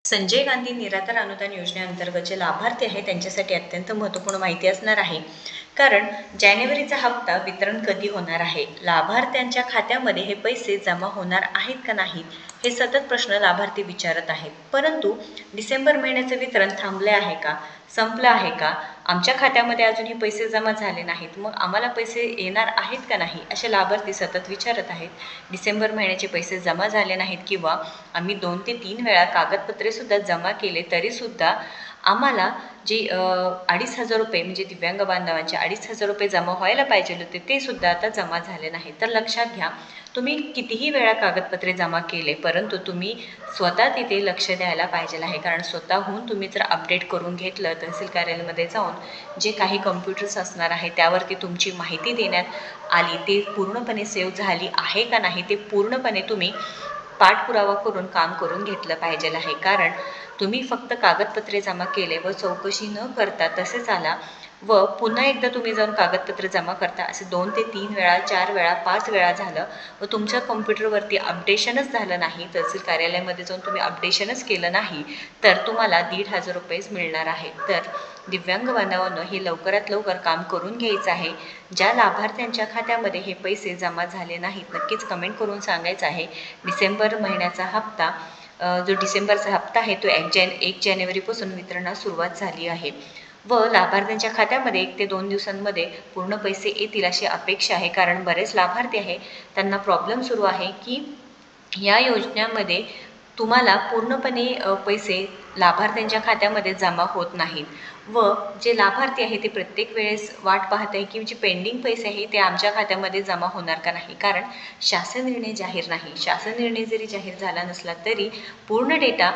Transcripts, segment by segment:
संजय गांधी निराधार अनुदान योजनेअंतर्गत जे लाभार्थी आहेत त्यांच्यासाठी अत्यंत महत्त्वपूर्ण माहिती असणार आहे. कारण जानेवारीचा हप्ता वितरण कधी होणार आहे, लाभार्थ्यांच्या खात्यामध्ये हे पैसे जमा होणार आहेत का नाहीत, हे सतत प्रश्न लाभार्थी विचारत आहेत. परंतु डिसेंबर महिन्याचं वितरण थांबले आहे का, संपलं आहे का, आमच्या खात्यामध्ये अजून हे पैसे जमा झाले नाहीत, मग आम्हाला पैसे येणार आहेत का नाही, असे लाभार्थी सतत विचारत आहेत. डिसेंबर महिन्याचे पैसे जमा झाले नाहीत किंवा आम्ही 2 ते 3 वेळा कागदपत्रेसुद्धा जमा केले तरीसुद्धा आम्हाला जे 2,500 रुपये म्हणजे दिव्यांग बांधवांचे 2,500 रुपये जमा व्हायला पाहिजे होते ते सुद्धा आता जमा झाले नाही. तर लक्षात घ्या, तुम्ही कितीही वेळा कागदपत्रे जमा केले परंतु तुम्ही स्वतः तिथे लक्ष द्यायला पाहिजे आहे. कारण स्वतःहून तुम्ही जर अपडेट करून घेतलं तहसील कार्यालयामध्ये जाऊन जे काही कम्प्युटर्स असणार आहे त्यावरती तुमची माहिती देण्यात आली ते पूर्णपणे सेव्ह झाली आहे का नाही ते पूर्णपणे तुम्ही पाठपुरावा करून काम करून घेतलं पाहिजे आहे. कारण तुम्ही फक्त कागदपत्रे जमा केले व चौकशी न करता तसेच आला व पुन्हा एकदा तुम्ही जाऊन कागदपत्र जमा करता असे 2 ते 3 वेळा 4 वेळा 5 वेळा झालं व तुमच्या कॉम्प्युटरवरती अपडेशनच झालं नाही, तहसील कार्यालयामध्ये जाऊन तुम्ही अपडेशनच केलं नाही तर तुम्हाला 1,500 रुपयेच मिळणार आहेत. तर दिव्यांग बांधवांनो हे लवकरात लवकर काम करून घ्यायचं आहे. ज्या लाभार्थ्यांच्या खात्यामध्ये हे पैसे जमा झाले नाहीत नक्कीच कमेंट करून सांगायचं आहे. डिसेंबर महिन्याचा हप्ता जो डिसेंबरचा हप्ता आहे तो 1 जानेवारीपासून वितरणास सुरुवात झाली आहे व लाभार्थ्यांच्या खात्यामध्ये 1 ते 2 दिवसांमध्ये पूर्ण पैसे येतील अशी अपेक्षा आहे. कारण बरेच लाभार्थी आहे त्यांना प्रॉब्लेम सुरू आहे की या योजनेमध्ये तुम्हाला पूर्णपणे पैसे लाभार्थ्यांच्या खात्यामध्ये जमा होत नाहीत व जे लाभार्थी आहे ते प्रत्येक वेळेस वाट पाहत आहे की जे पेंडिंग पैसे आहे ते आमच्या खात्यामध्ये जमा होणार का नाही. कारण शासन निर्णय जाहीर नाही. शासन निर्णय जरी जाहीर झाला नसला तरी पूर्ण डेटा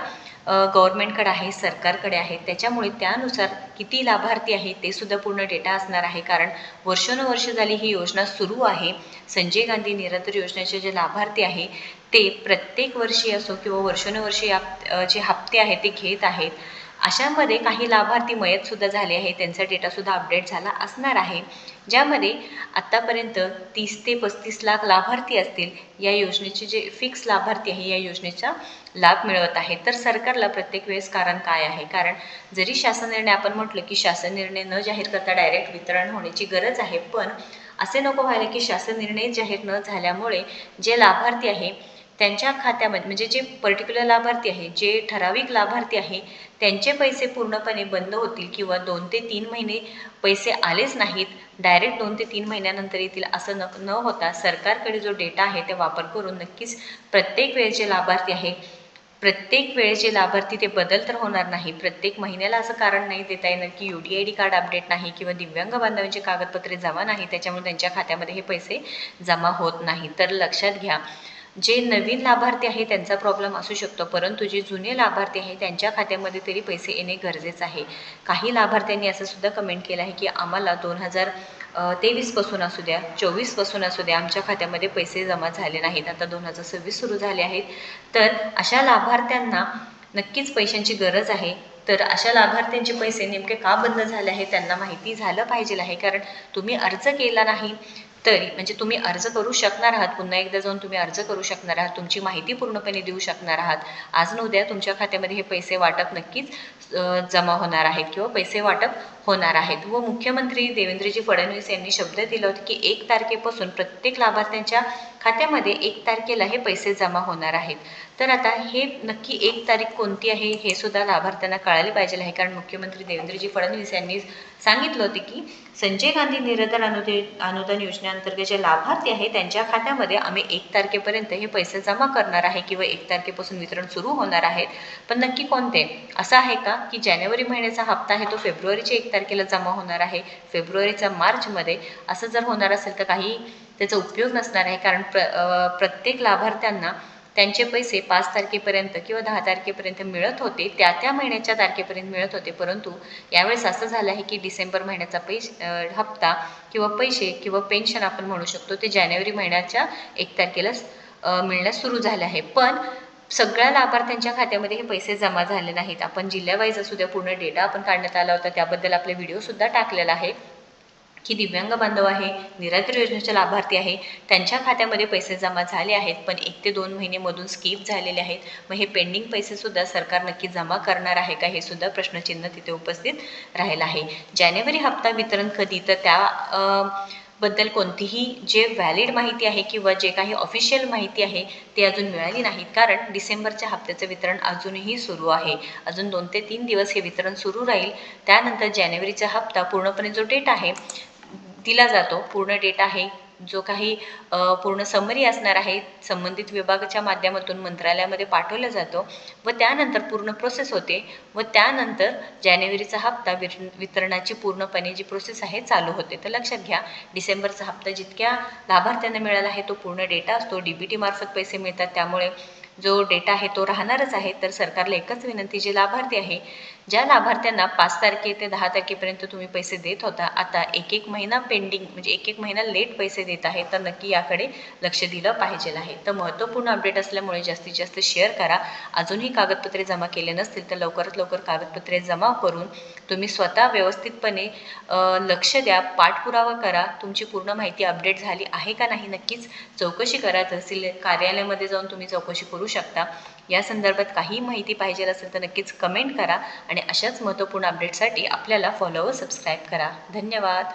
गव्हर्नमेंटकडे आहे, सरकारकडे आहे. त्याच्यामुळे त्यानुसार किती लाभार्थी आहे ते सुद्धा पूर्ण डेटा असणार आहे. कारण वर्षानुवर्ष झाली ही योजना सुरू आहे. संजय गांधी निराधार योजनेचे जे लाभार्थी आहे ते प्रत्येक वर्षी असो किंवा वर्षानुवर्षी जे हप्ते आहेत ते घेत आहेत. अशामध्ये काही लाभार्थी मयतसुद्धा झाले आहे, त्यांचा डेटासुद्धा अपडेट झाला असणार आहे. ज्यामध्ये आत्तापर्यंत 30 ते 35 लाख लाभार्थी असतील या योजनेचे जे फिक्स लाभार्थी आहे या योजनेचा लाभ मिळवत आहे. तर सरकारला प्रत्येक वेळेस कारण काय आहे, कारण जरी शासन निर्णय आपण म्हटलं की शासन निर्णय न जाहीर करता डायरेक्ट वितरण होण्याची गरज आहे, पण असे नको व्हायला की शासन निर्णय जाहीर न झाल्यामुळे जे लाभार्थी आहे त्यांच्या खात्यामध्ये म्हणजे जे पर्टिक्युलर लाभार्थी आहे जे ठराविक लाभार्थी आहे त्यांचे पैसे पूर्णपणे बंद होतील किंवा 2 ते 3 महिने पैसे आलेच नाहीत, डायरेक्ट 2 ते 3 महिन्यानंतर येतील असं न होता सरकारकडे जो डेटा आहे ते वापर करून नक्कीच प्रत्येक वेळेचे लाभार्थी आहे प्रत्येक वेळेचे लाभार्थी ते बदल तर होणार नाही. प्रत्येक महिन्याला असं कारण नाही देता येणार की UDID कार्ड अपडेट नाही किंवा दिव्यांग बांधवांचे कागदपत्रे जमा नाही त्याच्यामुळे त्यांच्या खात्यामध्ये हे पैसे जमा होत नाही. तर लक्षात घ्या, जे नवीन लाभार्थी आहे त्यांचा प्रॉब्लेम असू शकतो परंतु जे जुने लाभार्थी आहे त्यांच्या खात्यामध्ये तरी पैसे येणे गरजेचं आहे. काही लाभार्थ्यांनी असं सुद्धा कमेंट केलं आहे की आम्हाला 2023 पासून असू द्या 24 पासून असू द्या आमच्या खात्यामध्ये पैसे जमा झाले नाहीत, आता 2026 सुरू झाले आहेत. तर अशा लाभार्थ्यांना नक्कीच पैशांची गरज आहे. तर अशा लाभार्थ्यांचे पैसे नेमके का बंद झाले आहे त्यांना माहिती झालं पाहिजे आहे. कारण तुम्ही अर्ज केला नाही तरी म्हणजे तुम्ही अर्ज करू शकणार आहात, पुन्हा एकदा जाऊन तुम्ही अर्ज करू शकणार आहात, तुमची माहिती पूर्णपणे देऊ शकणार आहात. आज न उद्या तुमच्या खात्यामध्ये हे पैसे वाटप नक्कीच जमा होणार आहेत किंवा पैसे वाटप होणार आहेत. व मुख्यमंत्री देवेंद्रजी फडणवीस यांनी शब्द दिला होता की 1 तारखेपासून प्रत्येक लाभार्थ्यांच्या खात्यामध्ये 1 तारखेला हे पैसे जमा होणार आहेत. तर आता हे नक्की 1 तारीख कोणती आहे हे सुद्धा लाभार्थ्यांना कळायला पाहिजे आहे. कारण मुख्यमंत्री देवेंद्रजी फडणवीस यांनी सांगितलं होते की संजय गांधी निराधार अनुदान योजनेअंतर्गत जे लाभार्थी आहे त्यांच्या खात्यामध्ये आम्ही 1 तारखेपर्यंत हे पैसे जमा करणार आहे किंवा 1 तारखेपासून वितरण सुरू होणार आहे. पण नक्की कोणते, असं आहे का की जानेवारी महिन्याचा हप्ता आहे तो फेब्रुवारीच्या 1 तारखेला जमा होणार आहे, फेब्रुवारीचा मार्चमध्ये, असं जर होणार असेल तर काही त्याचा उपयोग नसणार आहे. कारण प्रत्येक लाभार्थ्यांना त्यांचे पैसे 5 तारखेपर्यंत किंवा 10 तारखेपर्यंत मिळत होते, त्या महिन्याच्या तारखेपर्यंत मिळत होते. परंतु यावेळेस असं झालं आहे की डिसेंबर महिन्याचा हप्ता किंवा पैसे किंवा पेन्शन आपण म्हणू शकतो ते जानेवारी महिन्याच्या 1 तारखेलाच मिळण्यास सुरू झाले आहे. पण सगळ्या लाभार्थ्यांच्या खात्यामध्ये हे पैसे जमा झाले नाहीत. आपण जिल्ह्यावाईज असू द्या पूर्ण डेटा आपण काढण्यात आला होता, त्याबद्दल आपले व्हिडिओसुद्धा टाकलेला आहे. की दिव्यांग बांधव आहे, निराधार योजनेचे लाभार्थी आहे, त्यांच्या खात्यामध्ये पैसे जमा झाले आहेत, पण 1 ते 2 महिनेमधून स्किप झालेले आहेत. मग हे पेंडिंग पैसेसुद्धा सरकार नक्की जमा करणार आहे का, हे सुद्धा प्रश्नचिन्ह तिथे उपस्थित राहिलं आहे. जानेवारी हप्ता वितरण कधी, तर बद्दल कोणतीही जे व्हॅलिड माहिती आहे किंवा जे काही ऑफिशियल माहिती आहे ते अजून मिळाली नाहीत, कारण डिसेंबरच्या हप्त्याचं वितरण अजूनही सुरू आहे. अजून 2 ते 3 दिवस हे वितरण सुरू राहील. त्यानंतर जानेवारीचा हप्ता पूर्णपणे जो डेट आहे दिला जातो, पूर्ण डेट आहे, जो काही पूर्ण समरी असणार आहे संबंधित विभागाच्या माध्यमातून मंत्रालयामध्ये पाठवला जातो व त्यानंतर पूर्ण प्रोसेस होते व त्यानंतर जानेवारीचा हप्ता वितरणाची पूर्णपणे जी प्रोसेस आहे चालू होते. तर लक्षात घ्या, डिसेंबरचा हप्ता जितक्या लाभार्थ्यांना मिळाला आहे तो पूर्ण डेटा असतो, DBT मार्फत पैसे मिळतात, त्यामुळे जो डेटा आहे तो राहणारच आहे. तर सरकारला एकच विनंती, जे लाभार्थी आहे, ज्या लाभार्थ्यांना 5 तारखे ते 10 तारखेपर्यंत तुम्ही पैसे देत होता, आता एक महिना पेंडिंग, म्हणजे एक महिना लेट पैसे देत आहे, तर नक्की याकडे लक्ष दिलं पाहिजे आहे. तर महत्त्वपूर्ण अपडेट असल्यामुळे जास्तीत जास्त शेअर करा. अजूनही कागदपत्रे जमा केले नसतील तर लवकरात लवकर कागदपत्रे जमा करून तुम्ही स्वतः व्यवस्थितपणे लक्ष द्या, पाठपुरावा करा. तुमची पूर्ण माहिती अपडेट झाली आहे का नाही नक्कीच चौकशी करा. तहसील कार्यालयामध्ये जाऊन तुम्ही चौकशी करू शकता. या संदर्भात काही माहिती पाहिजे असेल तर नक्कीच कमेंट करा आणि अशाच महत्त्वपूर्ण अपडेटसाठी आपल्याला फॉलो व सबस्क्राईब करा. धन्यवाद.